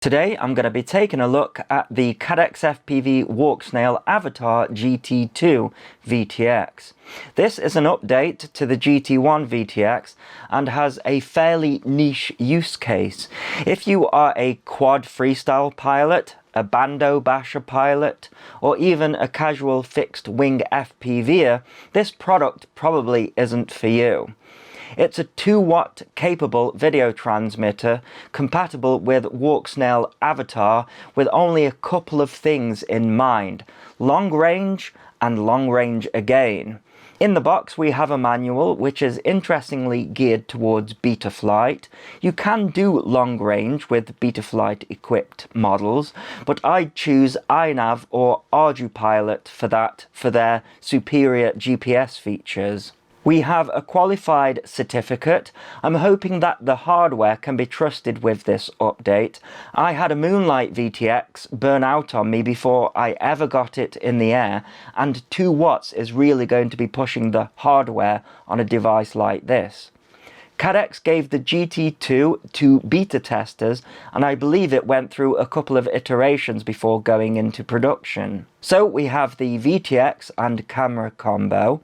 Today I'm going to be taking a look at the CaddxFPV Walksnail Avatar GT2 VTX. This is an update to the GT1 VTX and has a fairly niche use case. If you are a quad freestyle pilot, a bando basher pilot, or even a casual fixed wing FPVer, this product probably isn't for you. It's a 2-watt capable video transmitter compatible with Walksnail Avatar with only a couple of things in mind: long range and long range again. In the box we have a manual which is interestingly geared towards Betaflight. You can do long range with Betaflight equipped models, but I'd choose iNav or ArduPilot for that for their superior GPS features. We have a qualified certificate. I'm hoping that the hardware can be trusted with this update. I had a Moonlight VTX burn out on me before I ever got it in the air, and 2 watts is really going to be pushing the hardware on a device like this. Caddx gave the GT2 to beta testers, and I believe it went through a couple of iterations before going into production. So we have the VTX and camera combo.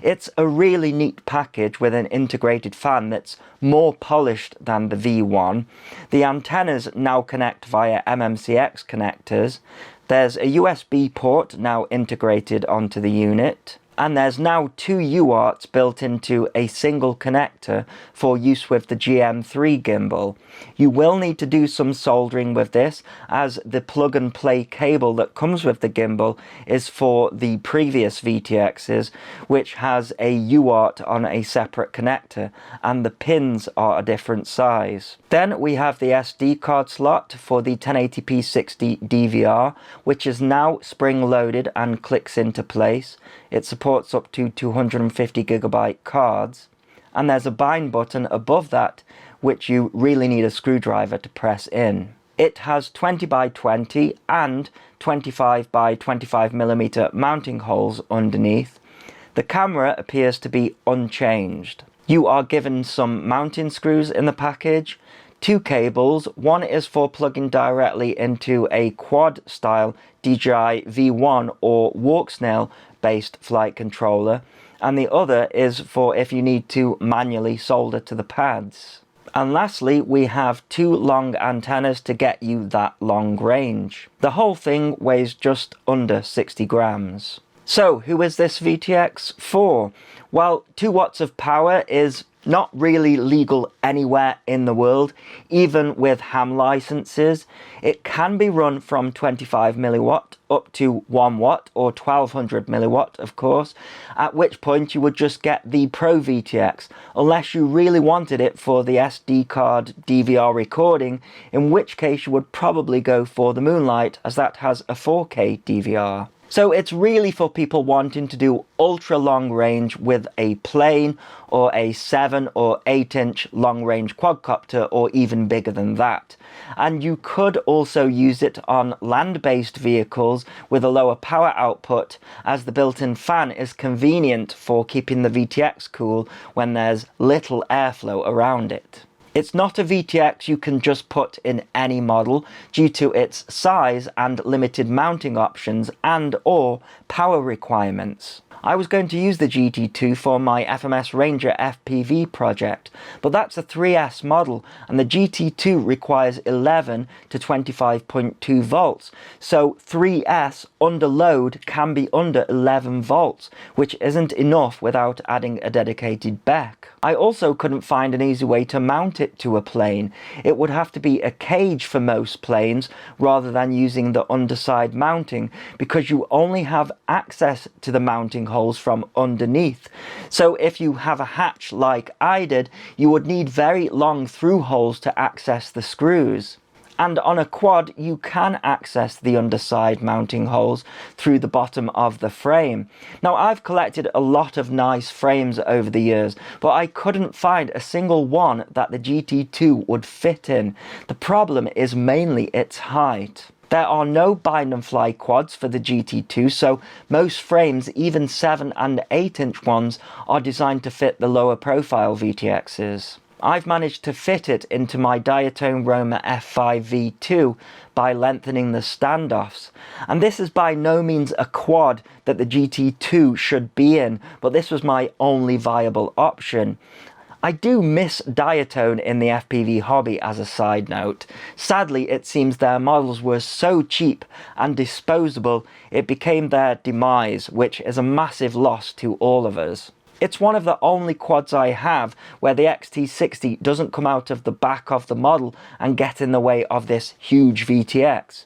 It's a really neat package with an integrated fan that's more polished than the V1. The antennas now connect via MMCX connectors. There's a USB port now integrated onto the unit. And there's now 2 UARTs built into a single connector for use with the GM3 gimbal. You will need to do some soldering with this, as the plug and play cable that comes with the gimbal is for the previous VTXs, which has a UART on a separate connector, and the pins are a different size. Then we have the SD card slot for the 1080p 60 DVR, which is now spring loaded and clicks into place. It supports up to 250GB cards, and there's a bind button above that which you really need a screwdriver to press in. It has 20x20 and 25x25mm mounting holes underneath. The camera appears to be unchanged. You are given some mounting screws in the package, 2 cables. One is for plugging directly into a quad style DJI V1 or Walksnail based flight controller, and the other is for if you need to manually solder to the pads. And lastly, we have 2 long antennas to get you that long range. The whole thing weighs just under 60 grams. So who is this VTX for? Well, 2 watts of power is not really legal anywhere in the world, even with ham licenses. It can be run from 25 milliwatt up to 1 watt or 1200 milliwatt, of course, at which point you would just get the Pro VTX, unless you really wanted it for the SD card DVR recording, in which case you would probably go for the Moonlight, as that has a 4K DVR. So it's really for people wanting to do ultra long range with a plane, or a 7 or 8 inch long range quadcopter, or even bigger than that. And you could also use it on land-based vehicles with a lower power output, as the built-in fan is convenient for keeping the VTX cool when there's little airflow around it. It's not a VTX you can just put in any model due to its size and limited mounting options and/or power requirements. I was going to use the GT2 for my FMS Ranger FPV project, but that's a 3S model, and the GT2 requires 11 to 25.2 volts, so 3S under load can be under 11 volts, which isn't enough without adding a dedicated BEC. I also couldn't find an easy way to mount it to a plane. It would have to be a cage for most planes rather than using the underside mounting, because you only have access to the mounting holes from underneath. So if you have a hatch like I did, you would need very long through holes to access the screws. And on a quad, you can access the underside mounting holes through the bottom of the frame. Now, I've collected a lot of nice frames over the years, but I couldn't find a single one that the GT2 would fit in. The problem is mainly its height. There are no bind and fly quads for the GT2, so most frames, even 7 and 8 inch ones, are designed to fit the lower profile VTXs. I've managed to fit it into my Diatone Roma F5V2 by lengthening the standoffs. And this is by no means a quad that the GT2 should be in, but this was my only viable option. I do miss Diatone in the FPV hobby as a side note. Sadly, it seems their models were so cheap and disposable, it became their demise, which is a massive loss to all of us. It's one of the only quads I have where the XT60 doesn't come out of the back of the model and get in the way of this huge VTX.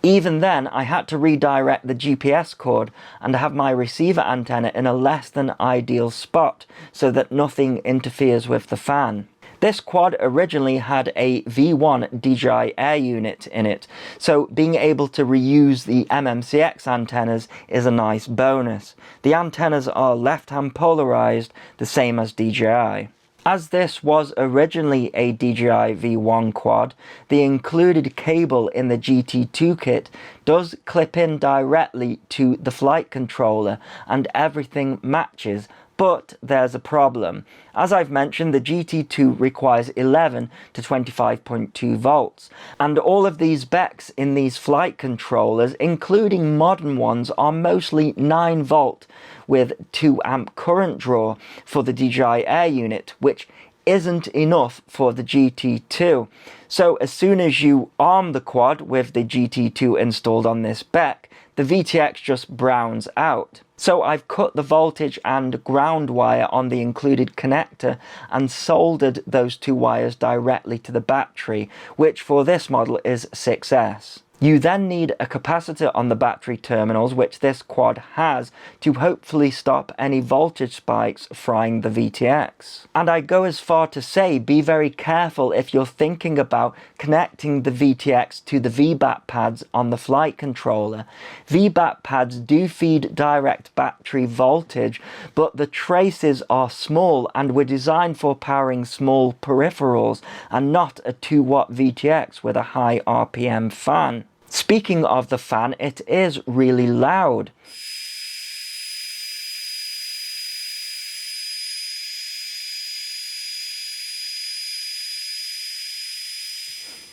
Even then, I had to redirect the GPS cord and have my receiver antenna in a less than ideal spot so that nothing interferes with the fan. This quad originally had a V1 DJI Air unit in it, so being able to reuse the MMCX antennas is a nice bonus. The antennas are left-hand polarized, the same as DJI. As this was originally a DJI V1 quad, the included cable in the GT2 kit does clip in directly to the flight controller and everything matches, but there's a problem. As I've mentioned, the GT2 requires 11 to 25.2 volts, and all of these BECs in these flight controllers, including modern ones, are mostly 9 volt with 2 amp current draw for the DJI Air unit, which isn't enough for the GT2. So as soon as you arm the quad with the GT2 installed on this BEC, the VTX just browns out. So I've cut the voltage and ground wire on the included connector and soldered those 2 wires directly to the battery, which for this model is 6S. You then need a capacitor on the battery terminals, which this quad has, to hopefully stop any voltage spikes frying the VTX. And I go as far to say, be very careful if you're thinking about connecting the VTX to the VBAT pads on the flight controller. VBAT pads do feed direct battery voltage, but the traces are small and were designed for powering small peripherals and not a 2-watt VTX with a high RPM fan. Speaking of the fan, it is really loud.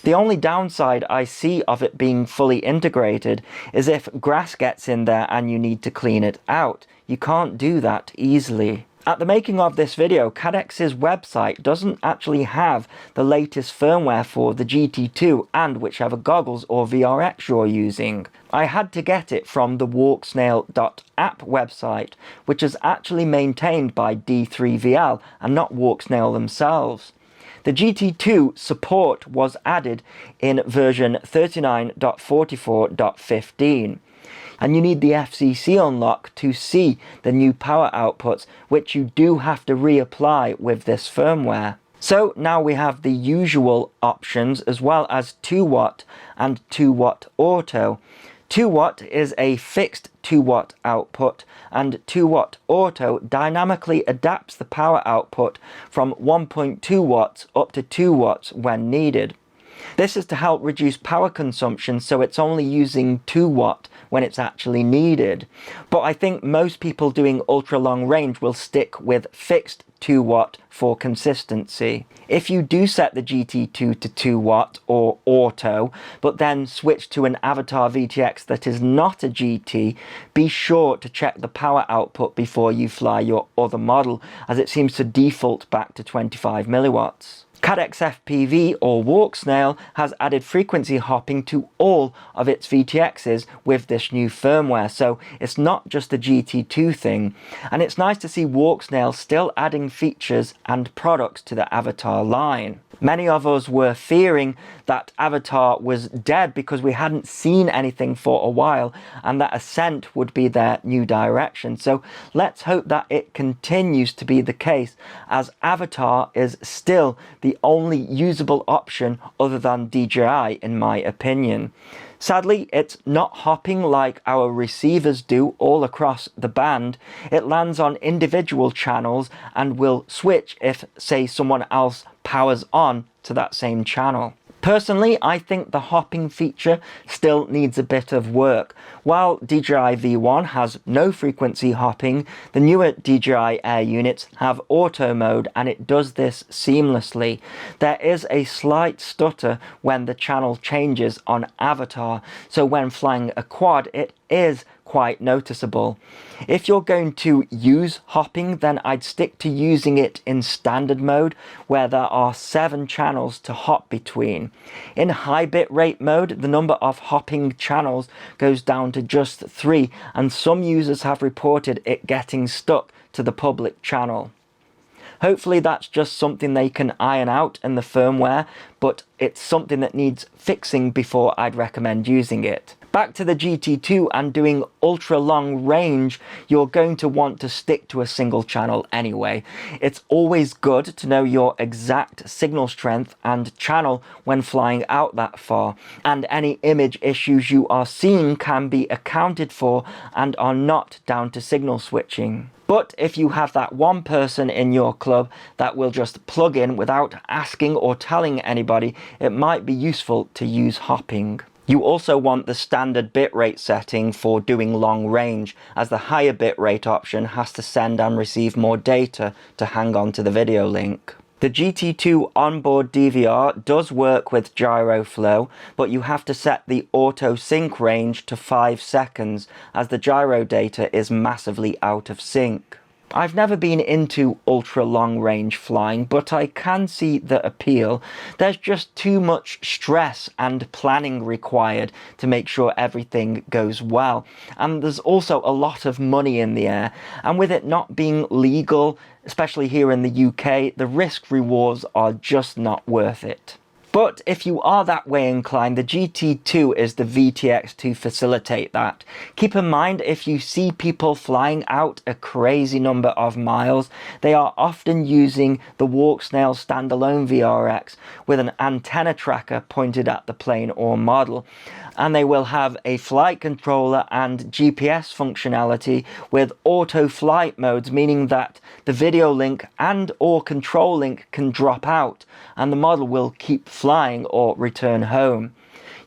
The only downside I see of it being fully integrated is if grass gets in there and you need to clean it out. You can't do that easily. At the making of this video, Caddx's website doesn't actually have the latest firmware for the GT2 and whichever goggles or VRX you're using. I had to get it from the Walksnail.app website, which is actually maintained by D3VL and not Walksnail themselves. The GT2 support was added in version 39.44.15. And you need the FCC unlock to see the new power outputs, which you do have to reapply with this firmware. So now we have the usual options as well as 2-watt and 2-watt auto. 2-watt is a fixed 2-watt output, and 2-watt auto dynamically adapts the power output from 1.2 watts up to 2 watts when needed. This is to help reduce power consumption, so it's only using 2 watt when it's actually needed. But I think most people doing ultra long range will stick with fixed 2 watt for consistency. If you do set the GT2 to 2 watt or auto, but then switch to an Avatar VTX that is not a GT, be sure to check the power output before you fly your other model, as it seems to default back to 25 milliwatts. CaddxFPV or Walksnail has added frequency hopping to all of its VTXs with this new firmware, so it's not just a GT2 thing. And it's nice to see Walksnail still adding features and products to the Avatar line. Many of us were fearing that Avatar was dead because we hadn't seen anything for a while and that Ascent would be their new direction. So let's hope that it continues to be the case, as Avatar is still the only usable option other than DJI in my opinion. Sadly, it's not hopping like our receivers do all across the band. It lands on individual channels and will switch if, say, someone else powers on to that same channel. Personally, I think the hopping feature still needs a bit of work. While DJI V1 has no frequency hopping, the newer DJI Air units have auto mode and it does this seamlessly. There is a slight stutter when the channel changes on avatar, so when flying a quad it is quite noticeable. If you're going to use hopping, then I'd stick to using it in standard mode where there are 7 channels to hop between. In high bitrate mode, the number of hopping channels goes down to just 3, and some users have reported it getting stuck to the public channel. Hopefully that's just something they can iron out in the firmware, but it's something that needs fixing before I'd recommend using it. Back to the GT2 and doing ultra long range, you're going to want to stick to a single channel anyway. It's always good to know your exact signal strength and channel when flying out that far, and any image issues you are seeing can be accounted for and are not down to signal switching. But if you have that one person in your club that will just plug in without asking or telling anybody, it might be useful to use hopping. You also want the standard bitrate setting for doing long range, as the higher bitrate option has to send and receive more data to hang on to the video link. The GT2 onboard DVR does work with gyro flow, but you have to set the auto sync range to 5 seconds, as the gyro data is massively out of sync. I've never been into ultra long range flying, but I can see the appeal. There's just too much stress and planning required to make sure everything goes well. And there's also a lot of money in the air. And with it not being legal, especially here in the UK, the risk rewards are just not worth it. But if you are that way inclined, the GT2 is the VTX to facilitate that. Keep in mind, if you see people flying out a crazy number of miles, they are often using the Walksnail standalone VRX with an antenna tracker pointed at the plane or model. And they will have a flight controller and GPS functionality with auto flight modes, meaning that the video link and or control link can drop out and the model will keep flying or return home.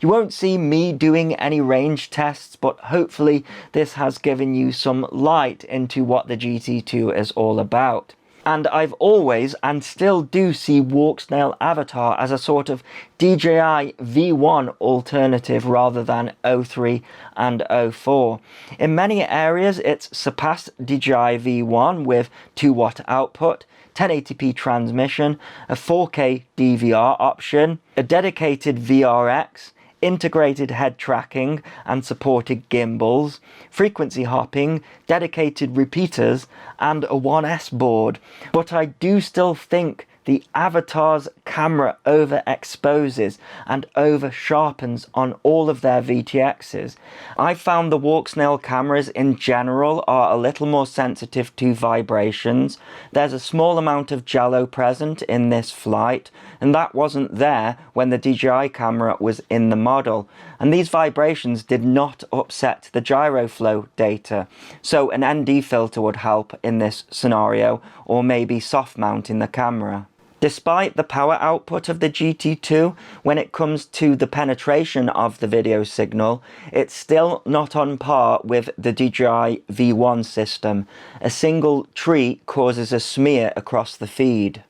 You won't see me doing any range tests, but hopefully this has given you some light into what the GT2 is all about. And I've always, and still do, see Walksnail Avatar as a sort of DJI V1 alternative rather than 03 and 04. In many areas it's surpassed DJI V1 with 2-watt output, 1080p transmission, a 4K DVR option, a dedicated VRX, integrated head tracking and supported gimbals, frequency hopping, dedicated repeaters, and a 1S board. But I do still think the Avatar's camera overexposes and over sharpens on all of their VTXs. I found the Walksnail cameras in general are a little more sensitive to vibrations. There's a small amount of jello present in this flight, and that wasn't there when the DJI camera was in the model. And these vibrations did not upset the gyro flow data. So an ND filter would help in this scenario, or maybe soft mounting the camera. Despite the power output of the GT2, when it comes to the penetration of the video signal, it's still not on par with the DJI V1 system. A single tree causes a smear across the feed.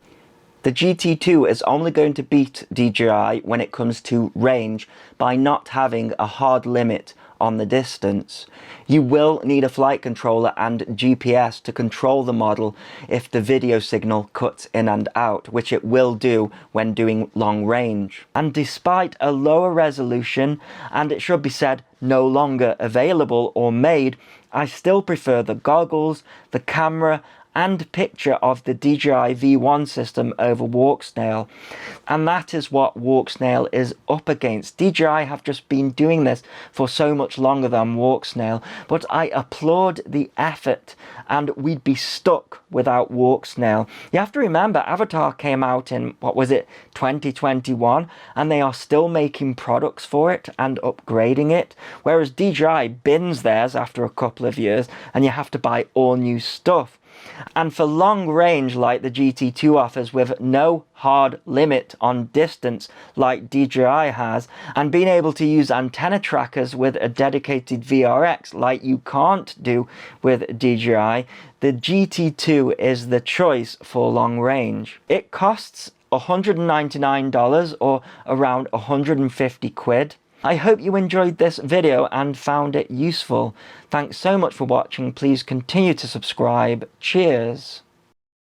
The GT2 is only going to beat DJI when it comes to range by not having a hard limit on the distance. You will need a flight controller and GPS to control the model if the video signal cuts in and out, which it will do when doing long range. And despite a lower resolution, and it should be said no longer available or made, I still prefer the goggles, the camera, and picture of the DJI V1 system over Walksnail. And that is what Walksnail is up against. DJI have just been doing this for so much longer than Walksnail, but I applaud the effort, and we'd be stuck without Walksnail. You have to remember, Avatar came out in, 2021, and they are still making products for it and upgrading it, whereas DJI bins theirs after a couple of years, and you have to buy all new stuff. And for long range like the GT2 offers, with no hard limit on distance like DJI has, and being able to use antenna trackers with a dedicated VRX like you can't do with DJI, the GT2 is the choice for long range. It costs $199 or around 150 quid. I hope you enjoyed this video and found it useful. Thanks so much for watching. Please continue to subscribe. Cheers.